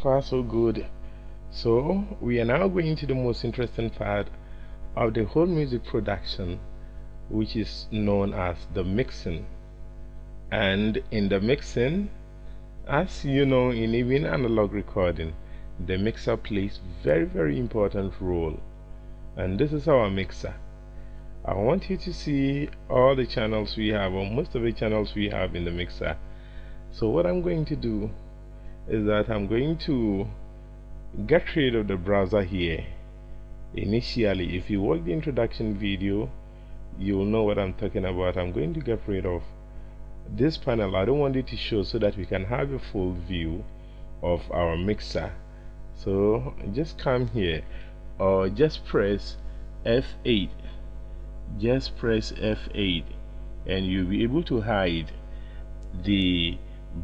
Far so good. So we are now going to the most interesting part of the whole music production, which is known as the mixing. And in the mixing, as you know, in even analog recording, the mixer plays very important role. And this is our mixer. I want you to see all the channels we have, or most of the channels we have in the mixer. So what I'm going to do is that I'm going to get rid of the browser here. Initially, if you watch the introduction video, you'll know what I'm talking about. I'm going to get rid of this panel. I don't want it to show, so that we can have a full view of our mixer. So just come here, or just press F8. Just press F8 and you'll be able to hide the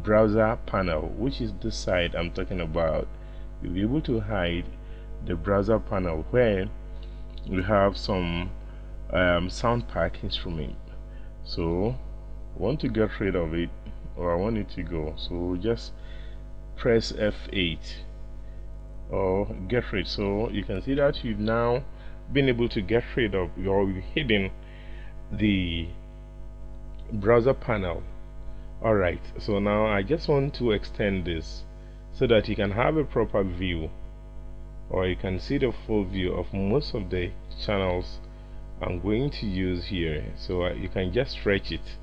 browser panel, which is this side I'm talking about. You'll be able to hide the browser panel where you have some sound pack instrument. So I want to get rid of it, or I want it to go. So just press F8 or get rid. So you can see that you've now been able to get rid of, or hidden the browser panel. Alright, so now I just want to extend this so that you can have a proper view, or you can see the full view of most of the channels I'm going to use here. So you can just stretch it.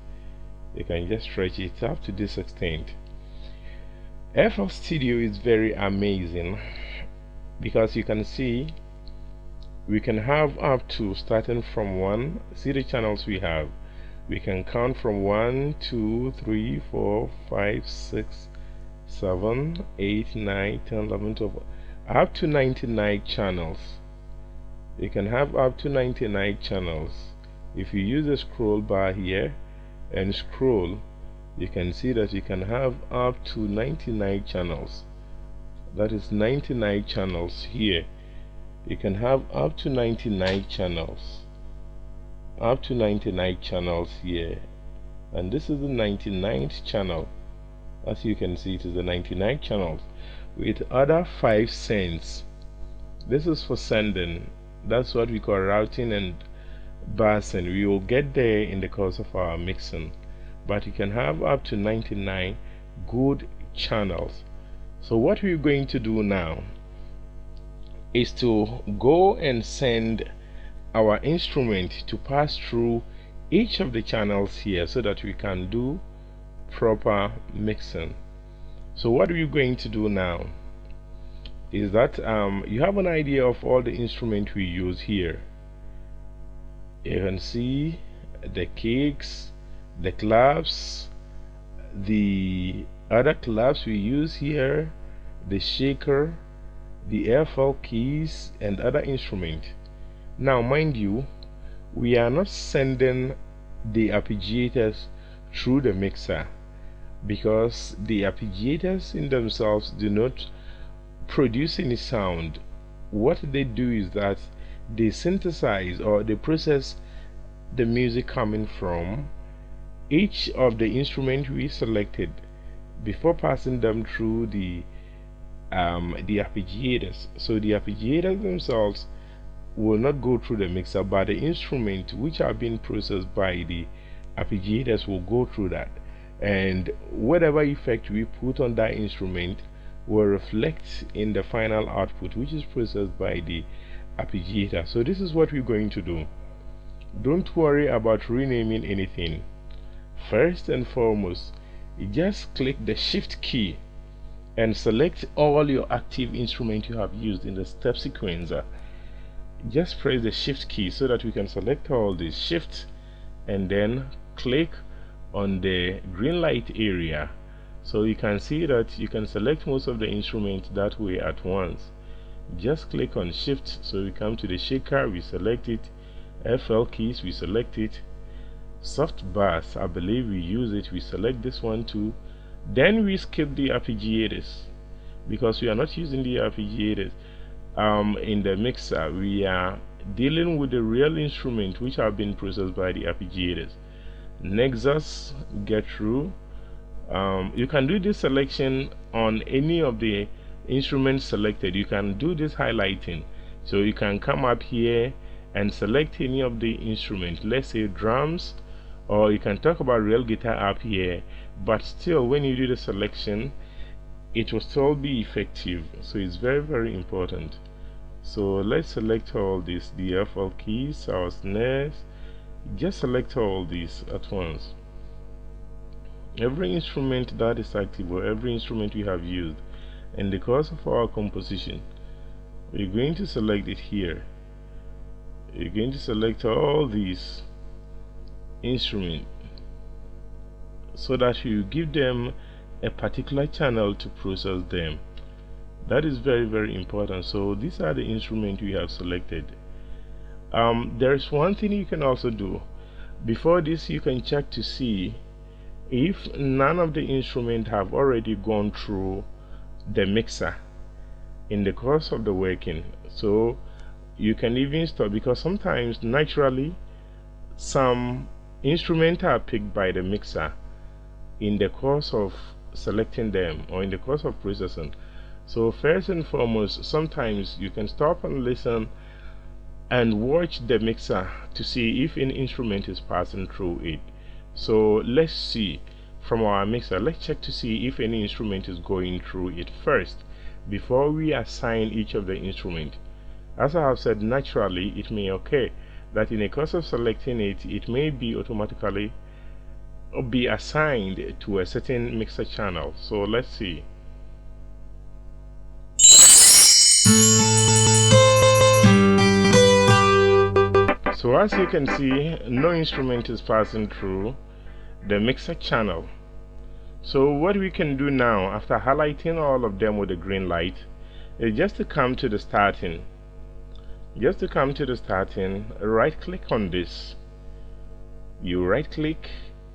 You can just stretch it up to this extent. FL Studio is very amazing because you can see we can have up to, starting from 1, see the channels we have. We can count from 1, 2, 3, 4, 5, 6, 7, 8, 9, 10, 11, 12, up to 99 channels. You can have up to 99 channels. If you use the scroll bar here and scroll, you can see that you can have up to 99 channels. That is 99 channels here. You can have up to 99 channels. Up to 99 channels here. And this is the 99th channel. As you can see, it is the 99 channels with other 5 sends. This is for sending. That's what we call routing and busing. We will get there in the course of our mixing. But you can have up to 99 good channels. So what we're going to do now is to go and send our instrument to pass through each of the channels here, so that we can do proper mixing. So what we're going to do now is that you have an idea of all the instruments we use here. You can see the kicks, the claps, the other claps we use here, the shaker, the FL keys, and other instruments. Now mind you, we are not sending the arpeggiators through the mixer, because the arpeggiators in themselves do not produce any sound. What they do is that they synthesize, or they process the music coming from each of the instruments we selected before passing them through the arpeggiators. So the arpeggiators themselves will not go through the mixer, but the instruments which are being processed by the arpeggiators will go through that, and whatever effect we put on that instrument will reflect in the final output, which is processed by the arpeggiator. So this is what we're going to do. Don't worry about renaming anything. First and foremost, you just click the shift key and select all your active instruments you have used in the step sequencer. Just press the shift key so that we can select all these. Shift and then click on the green light area, so you can see that you can select most of the instruments that way at once. Just click on shift, so we come to the shaker, we select it. FL keys, we select it. Soft bass, I believe we use it, we select this one too. Then we skip the arpeggiators, because we are not using the arpeggiators in the mixer. We are dealing with the real instrument which have been processed by the arpeggiators. Nexus, get through. You can do this selection on any of the instrument selected, you can do this highlighting. So you can come up here and select any of the instruments, let's say drums, or you can talk about real guitar up here, but still when you do the selection it will still be effective. So it's very, very important. So let's select all these, the FL keys, our snares, just select all these at once. Every instrument that is active, or every instrument we have used in the course of our composition, we're going to select it here. You're going to select all these instruments so that you give them a particular channel to process them. That is very, very important. So these are the instruments we have selected. There is one thing you can also do. Before this, you can check to see if none of the instruments have already gone through the mixer in the course of the working. So you can even stop, because sometimes naturally some instruments are picked by the mixer in the course of selecting them or in the course of processing. So first and foremost, sometimes you can stop and listen and watch the mixer to see if an instrument is passing through it. So let's see from our mixer, let's check to see if any instrument is going through it first before we assign each of the instrument. As I have said, naturally it may occur that in the course of selecting it, it may be automatically be assigned to a certain mixer channel. So let's see. So as you can see, no instrument is passing through the mixer channel. So what we can do now, after highlighting all of them with the green light, is just to come to the starting. Just to come to the starting, right click on this. You right click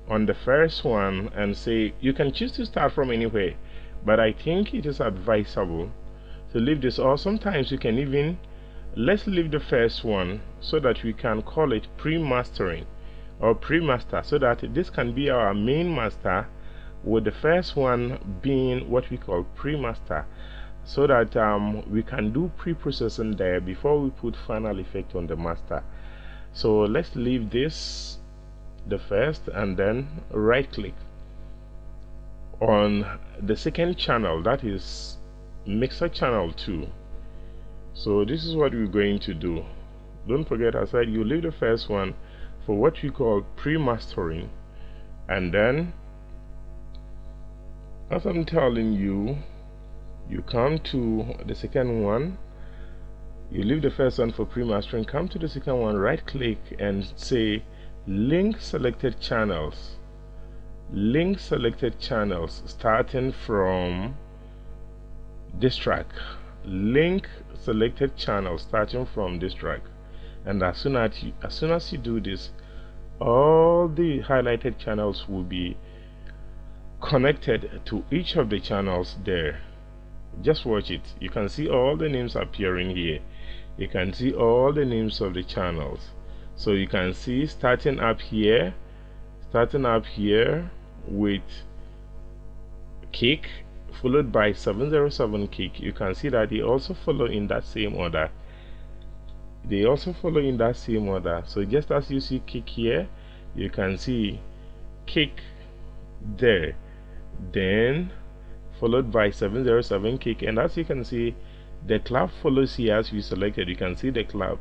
on the first one and say, you can choose to start from anywhere, but I think it is advisable to leave this, or sometimes you can even, let's leave the first one so that we can call it pre-mastering or pre-master, so that this can be our main master, with the first one being what we call pre-master, so that we can do pre-processing there before we put final effect on the master. So let's leave this the first, and then right click on the second channel, that is mixer channel 2. So this is what we're going to do. Don't forget, I said you leave the first one for what we call pre-mastering, and then as I'm telling you, you come to the second one, you leave the first one for pre-mastering, come to the second one, right click and say link selected channels. Link selected channels starting from this track. Link selected channels starting from this track. And as soon as you do this, all the highlighted channels will be connected to each of the channels there. Just watch it. You can see all the names appearing here. You can see all the names of the channels. So you can see starting up here with kick followed by 707 kick. You can see that they also follow in that same order. So just as you see kick here, you can see kick there, then followed by 707 kick, and as you can see, the clap follows here. As we selected, you can see the clap,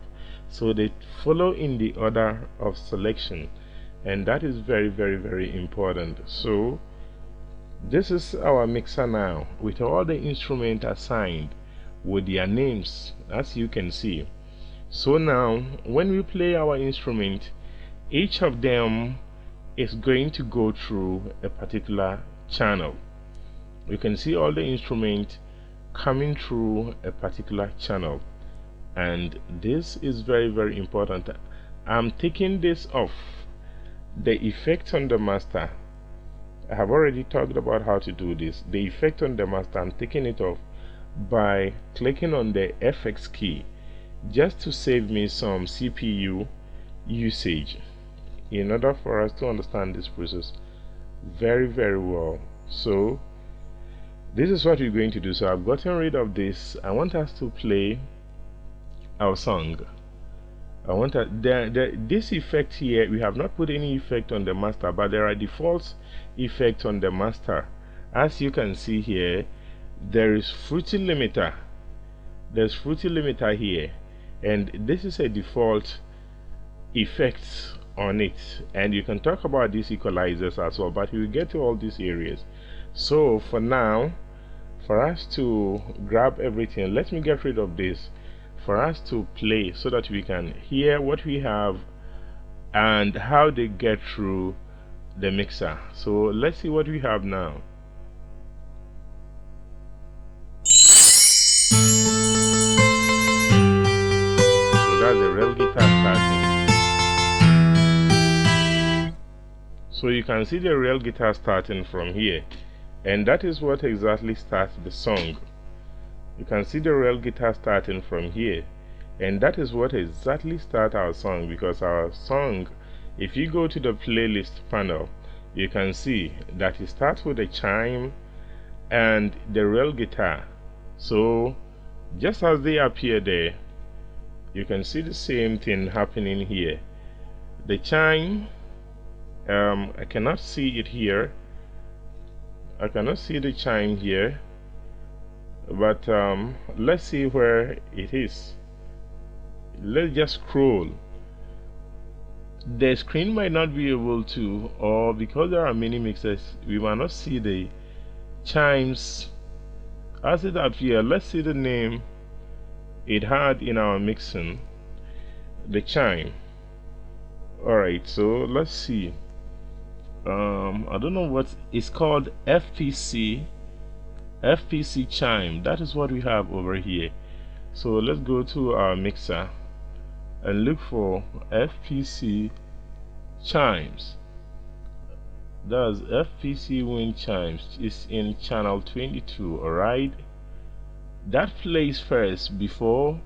so they follow in the order of selection, and that is very, very, very important. So this is our mixer now with all the instruments assigned with their names, as you can see. So now when we play our instrument, each of them is going to go through a particular channel. You can see all the instruments coming through a particular channel, and this is very, very important. I'm taking this off. The effect on the master, I have already talked about how to do this. The effect on the master, I'm taking it off by clicking on the FX key, just to save me some CPU usage, in order for us to understand this process very, very well. So This is what we're going to do. So I've gotten rid of this. I want us to play our song. I want this effect here, we have not put any effect on the master, but there are default effects on the master. As you can see here, there is Fruity Limiter. There's Fruity Limiter here, and this is a default effect on it. And you can talk about these equalizers as well, but we'll get to all these areas. So for now, for us to grab everything, let me get rid of this for us to play so that we can hear what we have and how they get through the mixer. So let's see what we have now. So that's the real guitar starting. So you can see the real guitar starting from here, and that is what exactly starts the song. You can see the real guitar starting from here, and that is what exactly starts our song, because our song, if you go to the playlist panel, you can see that it starts with a chime and the real guitar. So just as they appear there, you can see the same thing happening here. The chime, I cannot see it here. I cannot see the chime here, but let's see where it is. Let's just scroll. The screen might not be able to, or because there are many mixes, we might not see the chimes as it appears. Let's see the name it had in our mixing, the chime. Alright, so let's see. I don't know what it's called. FPC chime. That is what we have over here. So let's go to our mixer and look for FPC chimes. That's FPC wind chimes. It's in channel 22. Alright, that plays first before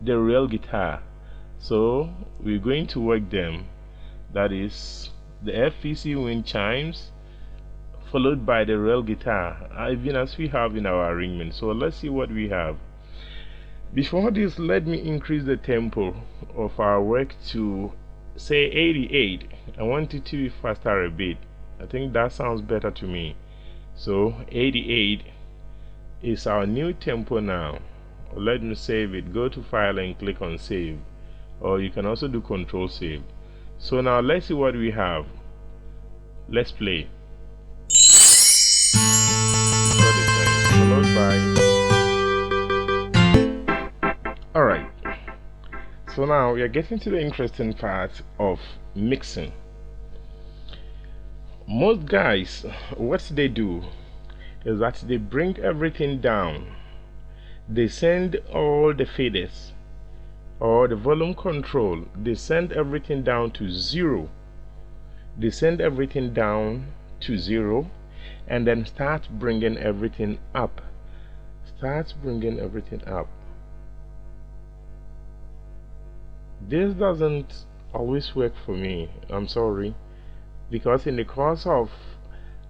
the real guitar, so we're going to work them. That is the FPC wind chimes followed by the real guitar, even as we have in our arrangement. So let's see what we have. Before this, let me increase the tempo of our work to say 88. I want it to be faster a bit. I think that sounds better to me. So 88 is our new tempo now. Let me save it. Go to file and click on save, or you can also do control save. So now let's see what we have. Let's play. Followed by. Alright, so now we are getting to the interesting part of mixing. Most guys, what they do is that they bring everything down. They send all the faders or the volume control, they send everything down to 0. They send everything down to 0 and then start bringing everything up. Start bringing everything up. This doesn't always work for me, I'm sorry, because in the course of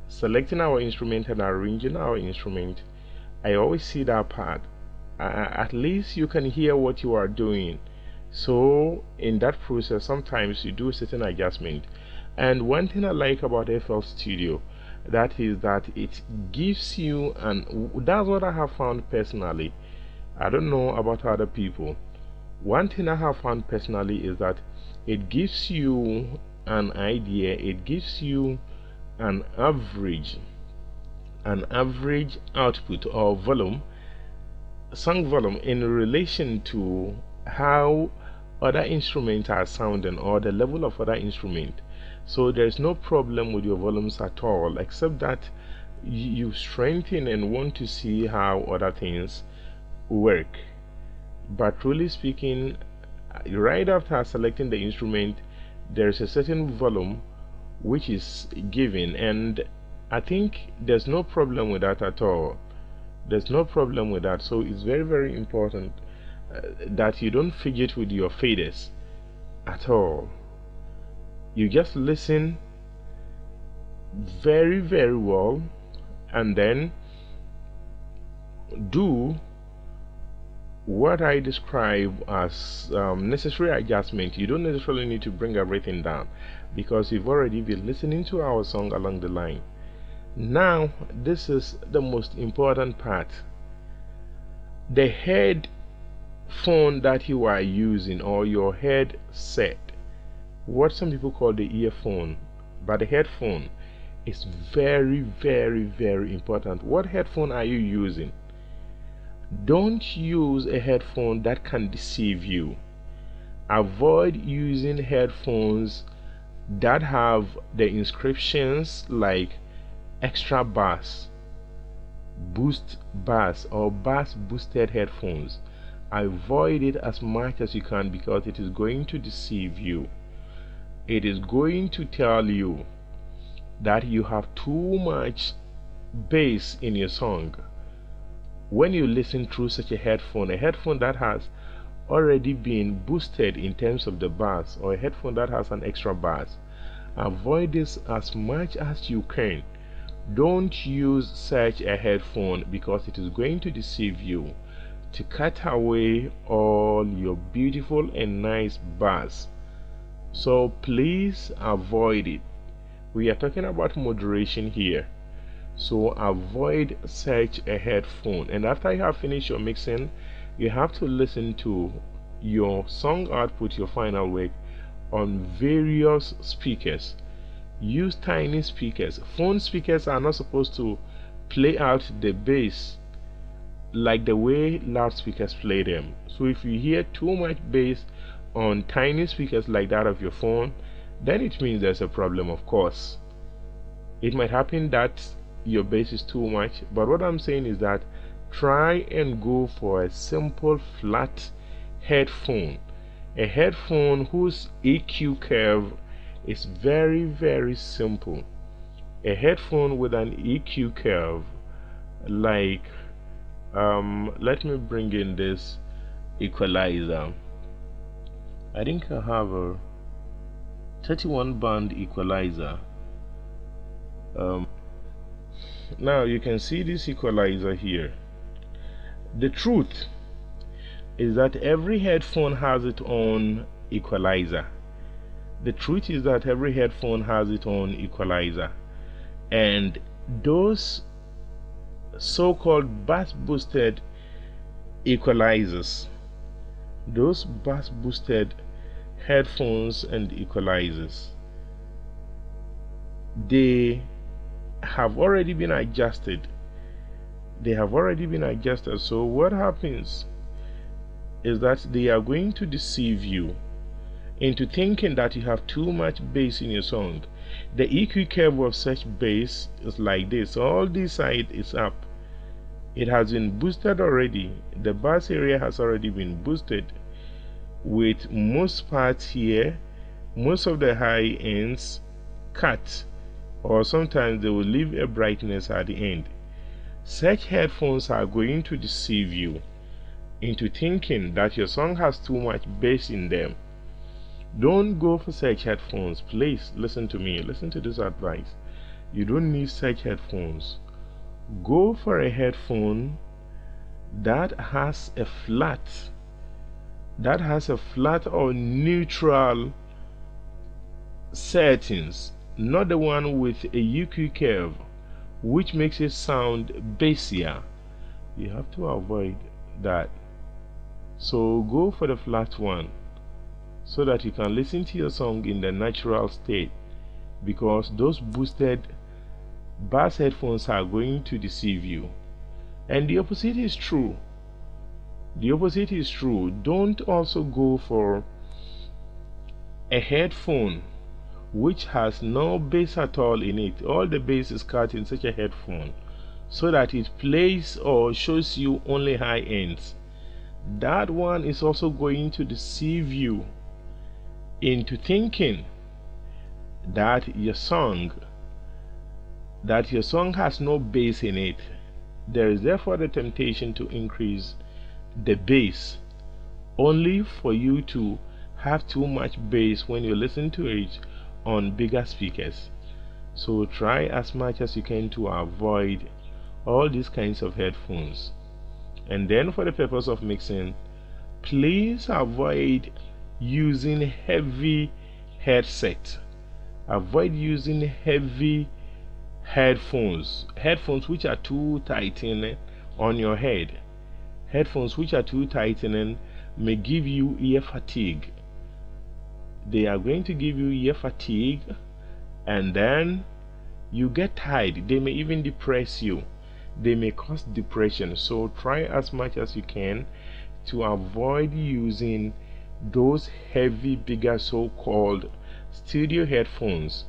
selecting our instrument and arranging our instrument, I always see that part. At least you can hear what you are doing. So in that process, sometimes you do certain adjustment. And one thing I like about FL Studio, that is that it gives you, and that's what I have found personally. I don't know about other people. One thing I have found personally is that it gives you an idea, it gives you an average output or volume, song volume, in relation to how other instruments are sounding or the level of other instrument. So there's no problem with your volumes at all, except that you strengthen and want to see how other things work. But truly speaking, right after selecting the instrument, there's a certain volume which is given, and I think there's no problem with that at all. There's no problem with that. So it's very, very important that you don't fidget with your faders at all. You just listen very, very well, and then do what I describe as necessary adjustment. You don't necessarily need to bring everything down, because you've already been listening to our song along the line. Now, this is the most important part. The headphone that you are using, or your headset, what some people call the earphone, but the headphone is very, very, very important. What headphone are you using? Don't use a headphone that can deceive you. Avoid using headphones that have the inscriptions like extra bass, boost bass, or bass boosted headphones. Avoid it as much as you can, because it is going to deceive you. It is going to tell you that you have too much bass in your song. When you listen through such a headphone that has already been boosted in terms of the bass, or a headphone that has an extra bass, avoid this as much as you can. Don't use such a headphone, because it is going to deceive you, to cut away all your beautiful and nice bass. So please avoid it. We are talking about moderation here. So avoid such a headphone. And after you have finished your mixing, you have to listen to your song output, your final work, on various speakers. Use tiny speakers. Phone speakers are not supposed to play out the bass like the way loudspeakers play them. So if you hear too much bass on tiny speakers like that of your phone, then it means there's a problem. Of course, it might happen that your bass is too much, but what I'm saying is that try and go for a simple flat headphone, a headphone whose EQ curve is very, very simple. A headphone with an EQ curve like let me bring in this equalizer. I think I have a 31 band equalizer. Now you can see this equalizer here. The truth is that every headphone has its own equalizer. The truth is that every headphone has its own equalizer, and those so-called bass boosted equalizers, those bass boosted headphones and equalizers, they have already been adjusted. So what happens is that they are going to deceive you into thinking that you have too much bass in your song. The EQ curve of such bass is like this. All this side is up. It has been boosted already. The bass area has already been boosted, with most parts here, most of the high ends cut, or sometimes they will leave a brightness at the end. Such headphones are going to deceive you into thinking that your song has too much bass in them. Don't go for such headphones. Please listen to me. Listen to this advice. You don't need such headphones. Go for a headphone that has a flat or neutral settings, not the one with a EQ curve which makes it sound bassier. You have to avoid that. So go for the flat one, so that you can listen to your song in the natural state, because those boosted bass headphones are going to deceive you. And the opposite is true. Don't also go for a headphone which has no bass at all in it. All the bass is cut in such a headphone, so that it plays or shows you only high ends. That one is also going to deceive you into thinking that your song has no bass in it. There is therefore the temptation to increase the bass, only for you to have too much bass when you listen to it on bigger speakers. So try as much as you can to avoid all these kinds of headphones. And then for the purpose of mixing, please avoid using heavy headset. Avoid using heavy headphones which are too tightening on your head. Headphones which are too tightening may give you ear fatigue. They are going to give you ear fatigue, and then you get tired. They may even depress you. They may cause depression. So try as much as you can to avoid using those heavy, bigger so-called studio headphones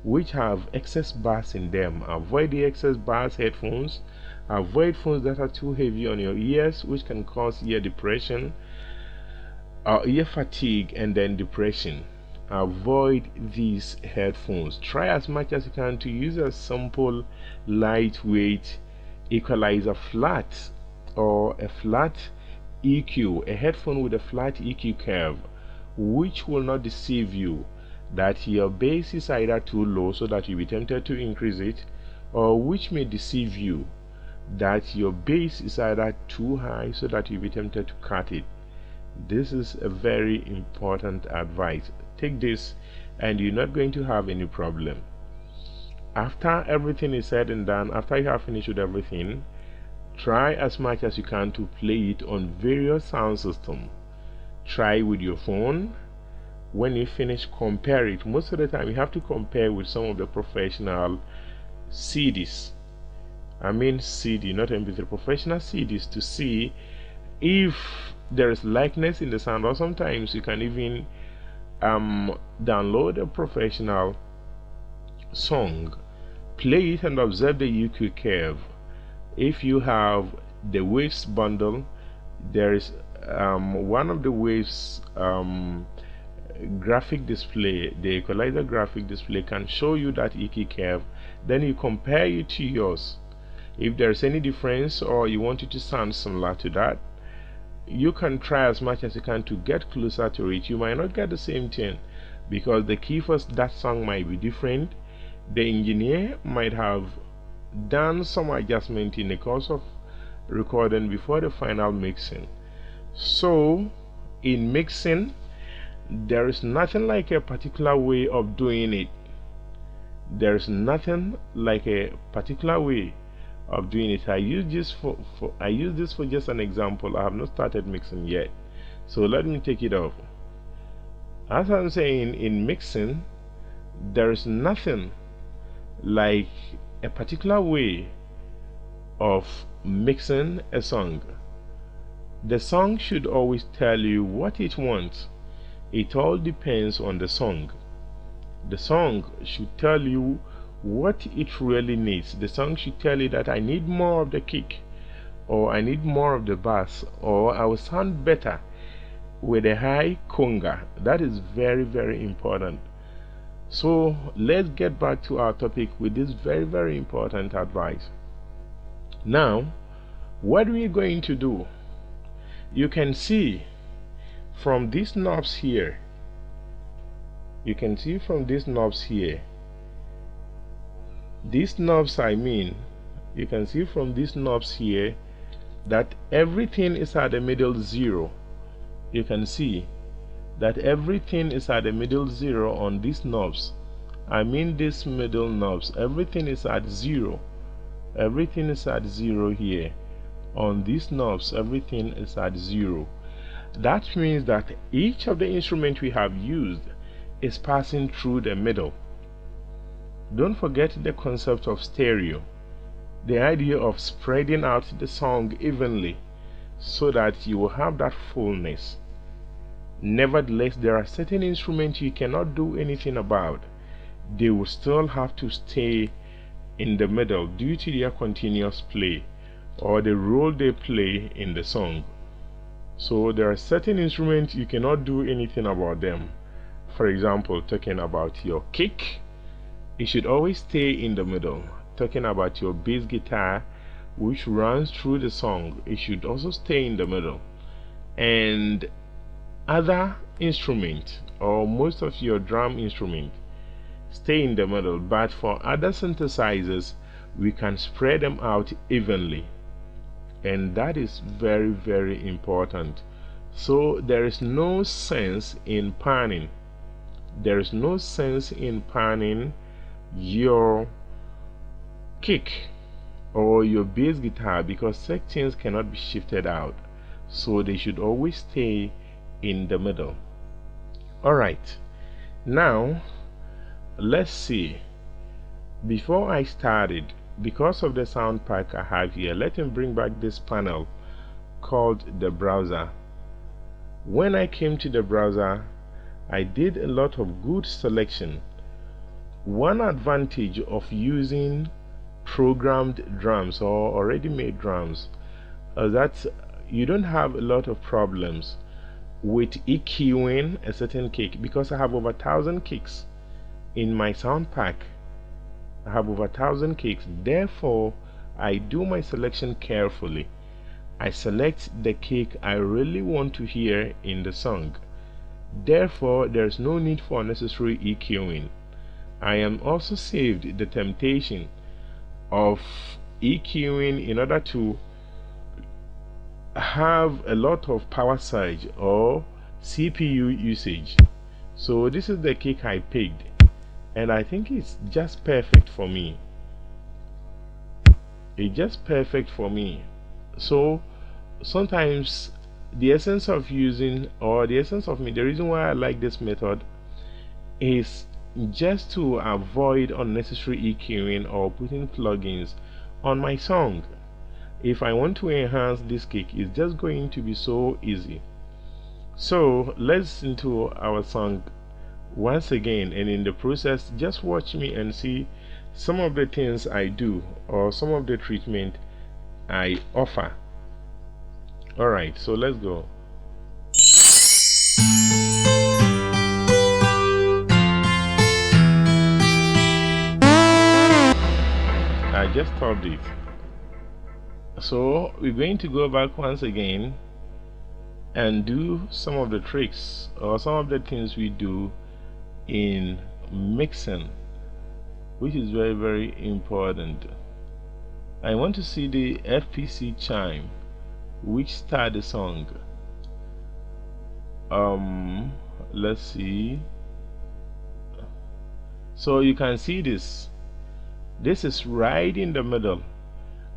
which have excess bass in them. Avoid the excess bass headphones. Avoid phones that are too heavy on your ears, which can cause ear depression, ear fatigue, and then depression. Avoid these headphones. Try as much as you can to use a simple, lightweight equalizer flat, or a flat EQ, a headphone with a flat EQ curve, which will not deceive you that your bass is either too low so that you'll be tempted to increase it, or which may deceive you that your bass is either too high so that you'll be tempted to cut it. This is a very important advice. Take this and you're not going to have any problem. After everything is said and done, after you have finished with everything, try as much as you can to play it on various sound systems. Try with your phone. When you finish, compare it. Most of the time you have to compare with some of the professional CDs. I mean CD, not MP3, professional CDs, to see if there is likeness in the sound, or sometimes you can even download a professional song, play it, and observe the EQ curve. If you have the Waves bundle, there is one of the Waves graphic display, the equalizer graphic display, can show you that EQ curve. Then you compare it to yours. If there's any difference, or you want it to sound similar to that, you can try as much as you can to get closer to it. You might not get the same thing because the key for that song might be different. The engineer might have done some adjustment in the course of recording before the final mixing. So in mixing, there is nothing like a particular way of doing it. There is nothing like a particular way of doing it. I use this for just an example. I have not started mixing yet, so let me take it off. As I'm saying, in mixing, there is nothing like a particular way of mixing a song. The song should always tell you what it wants. It all depends on the song. The song should tell you what it really needs. The song should tell you that I need more of the kick, or I need more of the bass, or I will sound better with a high conga. That is very, very important. So let's get back to our topic with this very, very important advice. Now, what are we going to do? You can see from these knobs here, these knobs, I mean, you can see from these knobs here that everything is at the middle zero. You can see that everything is at the middle zero on these knobs. I mean these middle knobs, everything is at zero. Everything is at zero here. On these knobs, everything is at zero. That means that each of the instruments we have used is passing through the middle. Don't forget the concept of stereo, the idea of spreading out the song evenly so that you will have that fullness. Nevertheless, there are certain instruments you cannot do anything about. They will still have to stay in the middle due to their continuous play or the role they play in the song. So there are certain instruments you cannot do anything about them. For example, talking about your kick, it should always stay in the middle. Talking about your bass guitar, which runs through the song, it should also stay in the middle. And other instruments, or most of your drum instruments, stay in the middle. But for other synthesizers, we can spread them out evenly. and that is very, very important. So there is no sense in panning. There is no sense in panning your kick or your bass guitar, because sections cannot be shifted out, so they should always stay in the middle. Alright, now let's see. Before I started, because of the sound pack I have here, let me bring back this panel called the browser. When I came to the browser, I did a lot of good selection. One advantage of using programmed drums or already made drums is that you don't have a lot of problems with EQing a certain kick, because I have over 1,000 kicks in my sound pack. I have over 1,000 kicks, therefore I do my selection carefully. I select the kick I really want to hear in the song. Therefore, there's no need for unnecessary EQing. I am also saved the temptation of EQing in order to have a lot of power surge or CPU usage. So this is the kick I picked, and I think it's just perfect for me. It's just perfect for me. So sometimes the essence of using, or the essence of me, the reason why I like this method is just to avoid unnecessary EQing or putting plugins on my song. If I want to enhance this kick, it's just going to be so easy. So let's listen to our song once again, and in the process just watch me and see some of the things I do or some of the treatment I offer. Alright, so let's go. I just stopped it. So we're going to go back once again and do some of the tricks or some of the things we do in mixing, which is very, very important. I want to see the FPC chime which start the song. Let's see. So you can see this is right in the middle,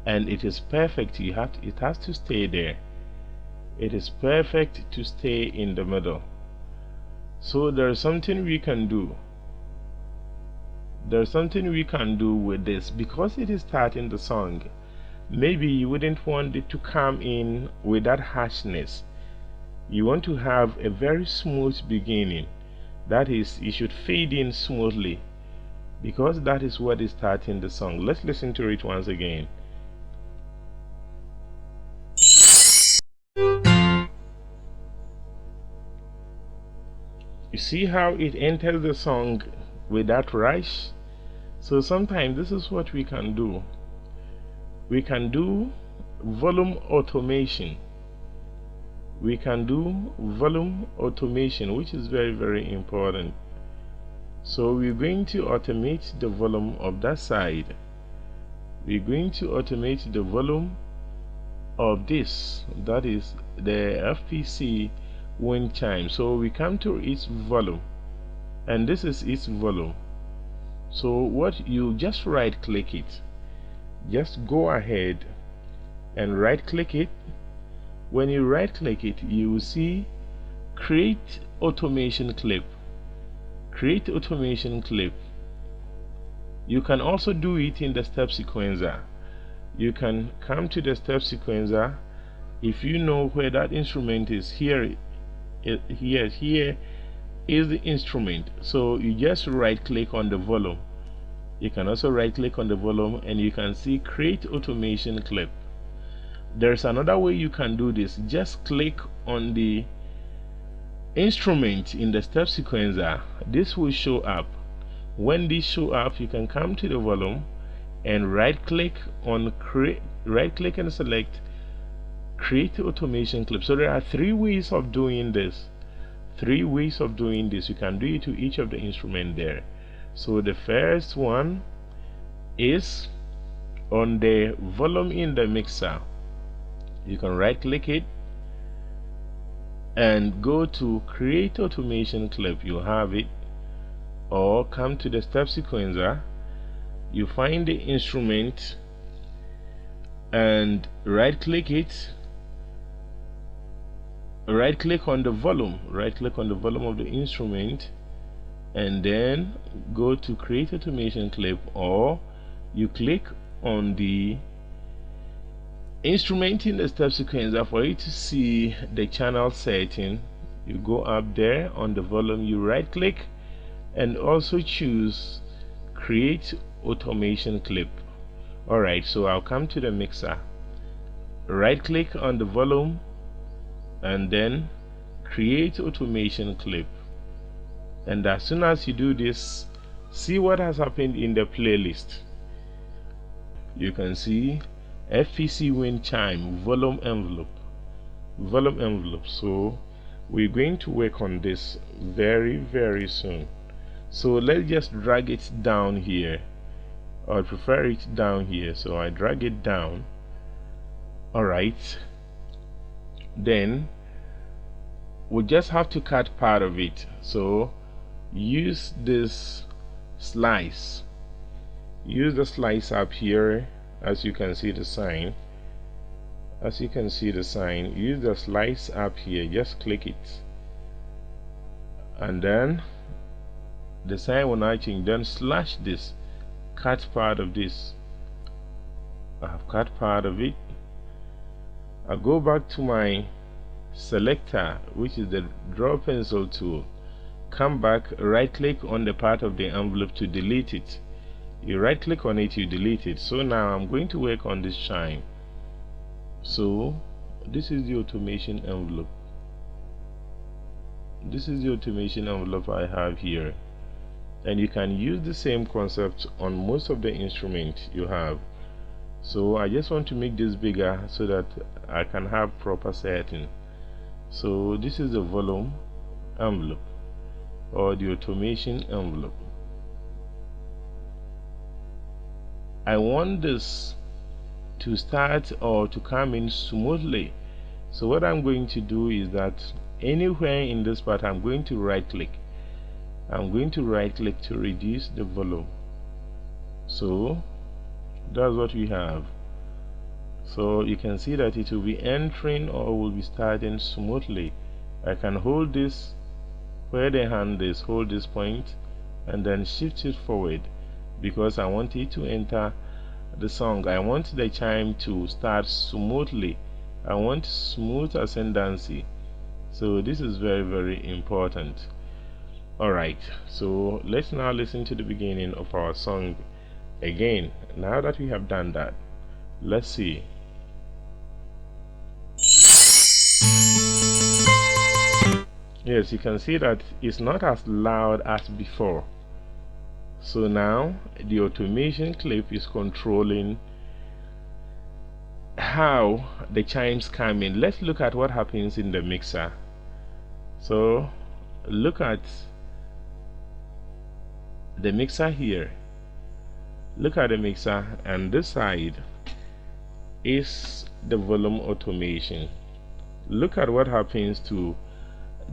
and it is perfect. It has to stay there. It is perfect to stay in the middle. So there's something we can do. There's something we can do with this, because it is starting the song. Maybe you wouldn't want it to come in with that harshness. You want to have a very smooth beginning. That is, it should fade in smoothly, because that is what is starting the song. Let's listen to it once again. You see how it enters the song with that rush? So sometimes this is what we can do. We can do volume automation. We can do volume automation, which is very, very important. So we're going to automate the volume of that side. We're going to automate the volume of this, that is the FPC wind chime. So we come to its volume, and this is its volume. So what you just right click it, just go ahead and right click it. When you right click it, you will see create automation clip. Create automation clip. You can also do it in the step sequencer. You can come to the step sequencer. If you know where that instrument is, here is the instrument. So you just right click on the volume. You can also right click on the volume, and you can see create automation clip. There's another way you can do this. Just click on the instrument in the step sequencer. This will show up. When this show up, you can come to the volume and right click on right click and select create automation clip. So there are 3 ways of doing this. 3 ways of doing this. You can do it to each of the instrument there. So the first one is on the volume in the mixer. You can right click it and go to create automation clip. You have it, or come to the step sequencer. You find the instrument and right click it. Right click on the volume, of the instrument, and then go to create automation clip, or you click on the instrument in the step sequencer for you to see the channel setting. You go up there on the volume, you right click and also choose create automation clip. Alright, so I'll come to the mixer, right click on the volume and then create automation clip. And as soon as you do this, see what has happened in the playlist. You can see FEC wind chime volume envelope. So we're going to work on this very soon. So let's just drag it down here. I prefer it down here, so I drag it down. Alright, then we just have to cut part of it. So use this slice. Use the slice up here. As you can see the sign, use the slice up here. Just click it and then the sign will not change. Then slash this, cut part of this. I have cut part of it. I go back to my selector, which is the draw pencil tool. Come back, right click on the part of the envelope to delete it. You right click on it, you delete it. So now I'm going to work on this chime. So this is the automation envelope. I have here, and you can use the same concept on most of the instruments you have. So I just want to make this bigger so that I can have proper setting. So this is the volume envelope, or the automation envelope. I want this to start or to come in smoothly. So what I'm going to do is that anywhere in this part, I'm going to right click. To reduce the volume. So that's what we have. So you can see that it will be entering or will be starting smoothly. I can hold this where the hand is, hold this point and then shift it forward, because I want it to enter the song. I want the chime to start smoothly. I want smooth ascendancy. So this is very important. Alright, so let's now listen to the beginning of our song again. Now that we have done that, let's see. Yes, you can see that it's not as loud as before. So now the automation clip is controlling how the chimes come in. Let's look at what happens in the mixer. So look at the mixer here. Look at the mixer, and this side is the volume automation. Look at what happens to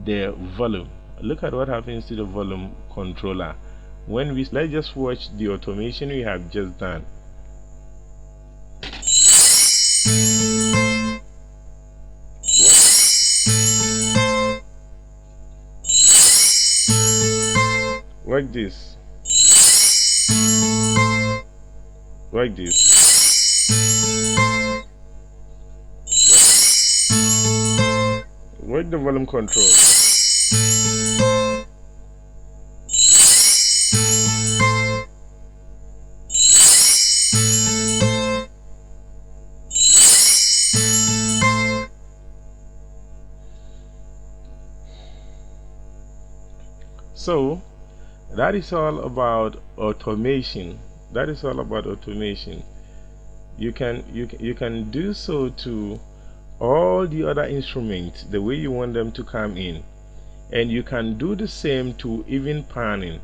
the volume. Look at what happens to the volume controller when we let's just watch the automation we have just done. Like this. Like this. With the volume control. So that is all about automation. You can do so to all the other instruments the way you want them to come in, and you can do the same to even panning.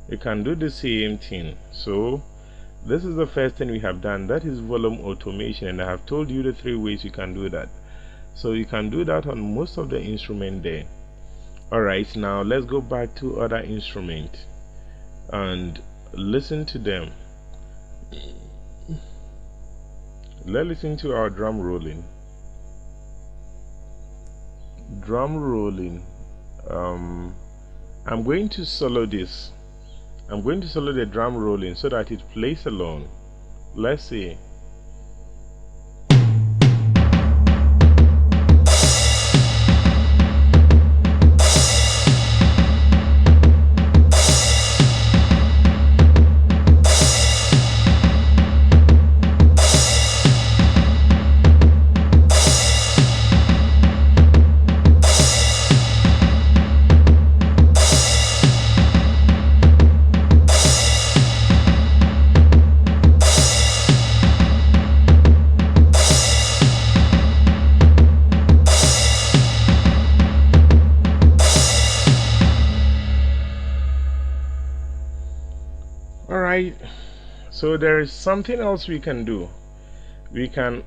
You can do the same thing. So This is the first thing we have done, that is volume automation, and I have told you the 3 ways you can do that. So you can do that on most of the instrument there. Alright, now let's go back to other instrument and listen to them. Let's listen to our drum rolling. Drum rolling. I'm going to solo this. I'm going to solo the drum rolling so that it plays alone. Let's see. Alright, so there is something else we can do. We can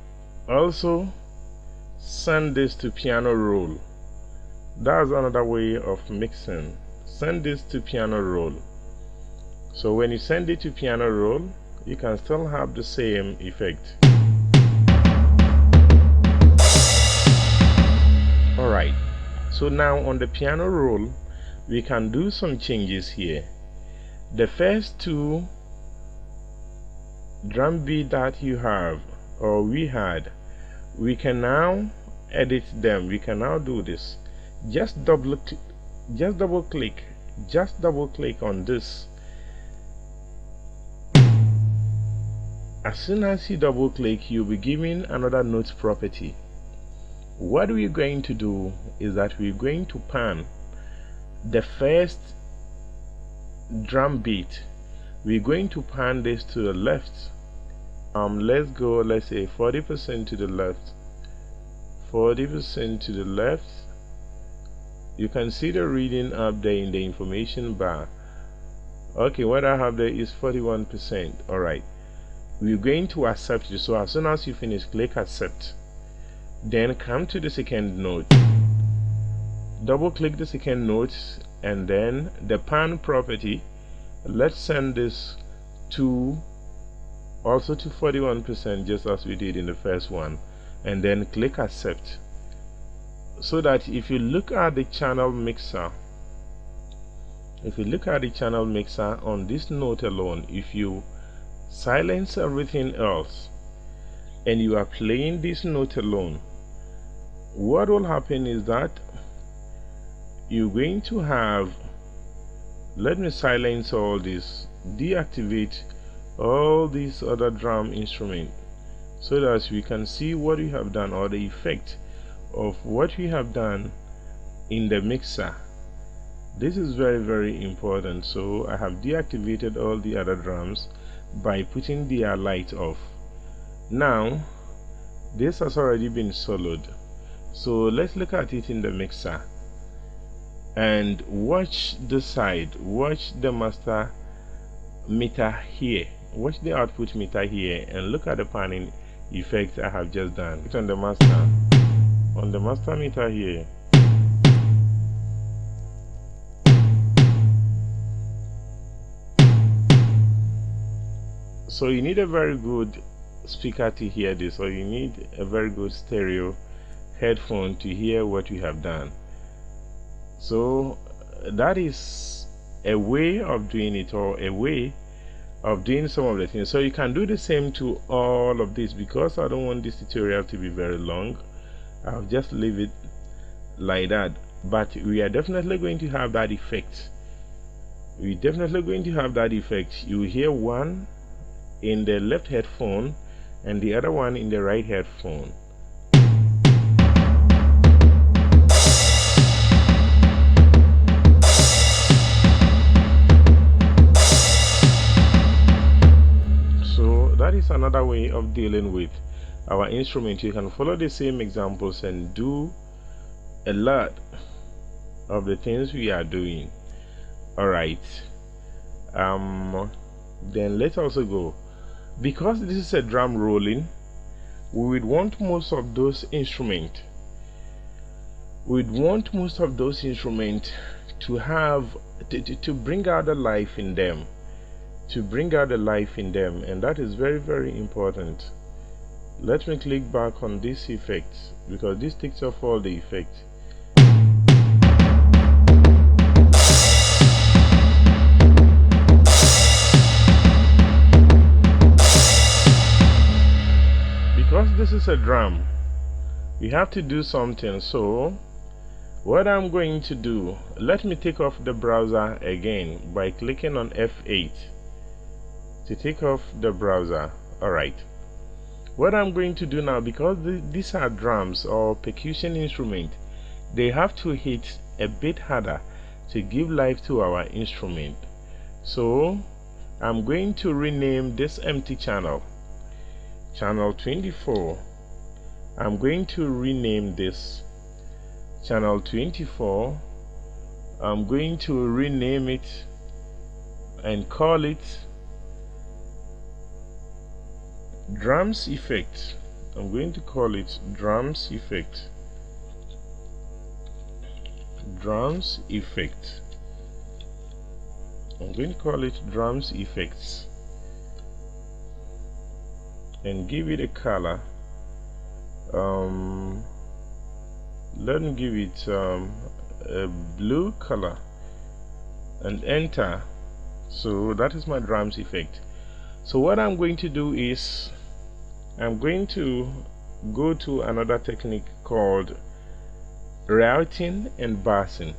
also send this to piano roll. That's another way of mixing. Send this to piano roll. So when you send it to piano roll, you can still have the same effect. Alright, so now on the piano roll, we can do some changes here. The first 2 drum beat that you have or we had, we can now edit them. We can now do this. Just double click on this. As soon as you double click, you'll be given another note property. What we're going to do is that we're going to pan the first drum beat. We're going to pan this to the left. Let's go, let's say 40% to the left. 40% to the left. You can see the reading up there in the information bar. Okay, what I have there is 41%. Alright, we're going to accept it. So as soon as you finish, click accept. Then come to the second note. Double click the second note and then the pan property. Let's send this to also to 41%, just as we did in the first one, and then click accept. So that if you look at the channel mixer, on this note alone, if you silence everything else and you are playing this note alone, what will happen is that you're going to have, let me silence all this, deactivate all these other drum instruments so that we can see what we have done, or the effect of what we have done in the mixer. This is very, very important. So I have deactivated all the other drums by putting their light off. Now this has already been soloed, so let's look at it in the mixer and watch the side, watch the master meter here, watch the output meter here, and look at the panning effect I have just done. It's on the master meter here. So you need a very good speaker to hear this, or you need a very good stereo headphone to hear what you have done. So that is a way of doing it, or a way of doing some of the things. So you can do the same to all of this. Because I don't want this tutorial to be very long, I'll just leave it like that. But we are definitely going to have that effect. You hear one in the left headphone and the other one in the right headphone. That is another way of dealing with our instrument. You can follow the same examples and do a lot of the things we are doing. Alright, then let's also go. Because this is a drum rolling, we would want most of those instruments to have to bring out the life in them, and that is very, very important. Let me click back on this effect, because this takes off all the effects. Because this is a drum, we have to do something. So what I'm going to do, let me take off the browser again by clicking on F8 to take off the browser. Alright, what I'm going to do now, because these are drums or percussion instruments, they have to hit a bit harder to give life to our instrument. So I'm going to rename this empty channel channel 24. I'm going to rename this channel 24. I'm going to rename it and call it drums effect. I'm going to call it drums effect. Drums effect. I'm going to call it drums effects and give it a color. Let me give it a blue color and enter. So that is my drums effect. So what I'm going to do is I'm going to go to another technique called routing and bassing.